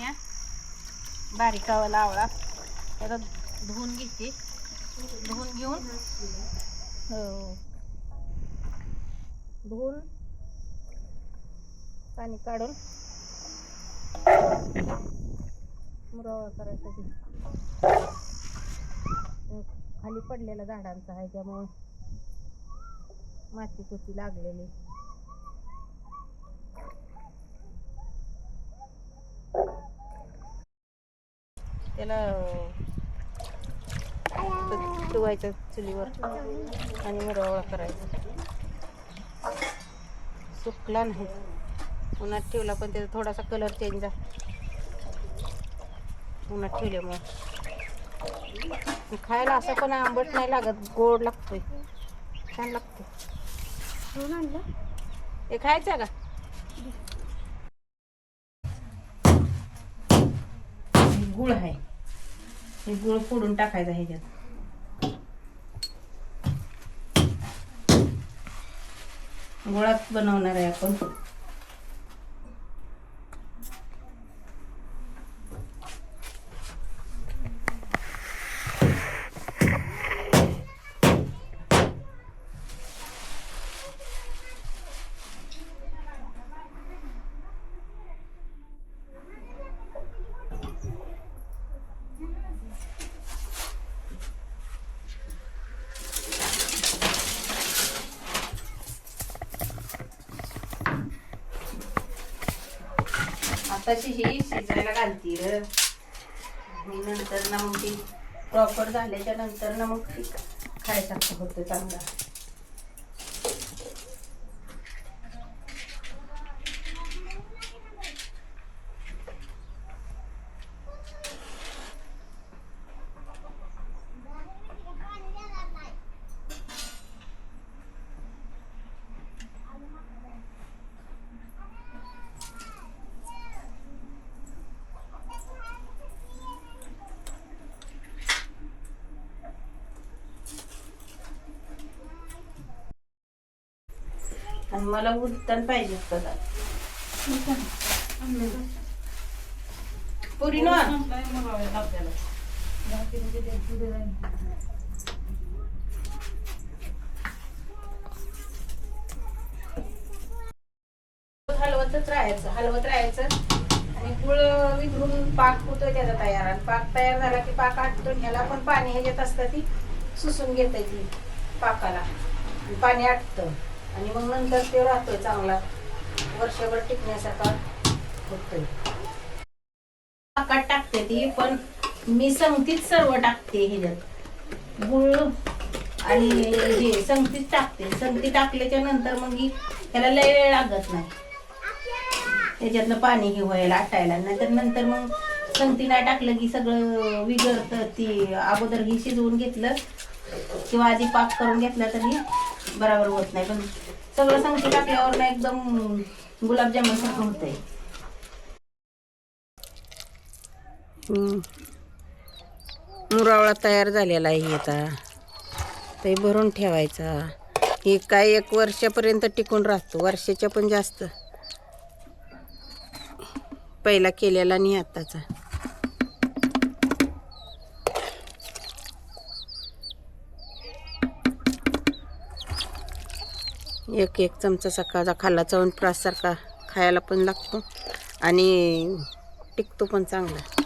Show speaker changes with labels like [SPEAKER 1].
[SPEAKER 1] ह्या बारीक आवळा त्याला धुवून घेते. धुवून घेऊन धुवून पाणी काढून मुरवा करायसाठी खाली पडलेला झाडांचा आहे त्यामुळे माती कुती लागलेली. त्याला ठेवायचं चुलीवर आणि मुरवा करायचा. सुकला नाही, उन्हात ठेवला पण त्याचा थोडासा कलर चेंज आहे उन्हात ठेवल्यामुळे. खायला असं पण आंबट नाही लागत, गोड लागतोय, छान लागते. हे खायचं का? गुळ आहे, हे गुळ फोडून टाकायचा ह्याच्यात. गुळात बनवणार आहे आपण. आताशी ही शिजायला घालती र, नंतर ना मग ती प्रॉपर झाल्याच्या नंतर ना मग ती खायसारखं होतं चांगला. आणि मला उलटण पाहिजे कदा पुरी ना हलवतच राहायचं आणि गुळ विघरून पाक होतोय त्याचा तयार. आणि पाक तयार झाला की पाक आटतो. ह्याला पण पाणी ह्याच्यात असतं, ती सुसून घेते ती पाकाला, पाणी आटतं आणि मग नंतर ते राहतोय चांगला, वर्षभर टिकण्यासारखा होतोय. पाकात टाकते ती, पण मी संगतीच सर्व टाकते ह्याच्यात. गुळ आणि हे संगतीच टाकते. संगती टाकल्याच्या नंतर मग ह्याला लय वेळ लागत नाही त्याच्यातलं पाणी हे व्हायला आटायला. नाहीतर नंतर मग संगती नाही टाकलं की सगळं विघरतं. ती अगोदर ही शिजवून घेतलं किंवा आधी पाक करून घेतला तरी बरोबर होत नाही. पण सगळं संगती टाकल्यावर ना एकदम गुलाबजामुन सारखं होतंय. मुरवळा तयार झालेला आहे आता. ते भरून ठेवायचा. हे काय 1 वर्षापर्यंत टिकून राहतो, वर्षाच्या पण जास्त. पहिला केलेला नाही आताचा. एक चमचा सकाळचा खाल्ला चवनप्राश सारखा खायला पण लागतो आणि टिकतो पण चांगला.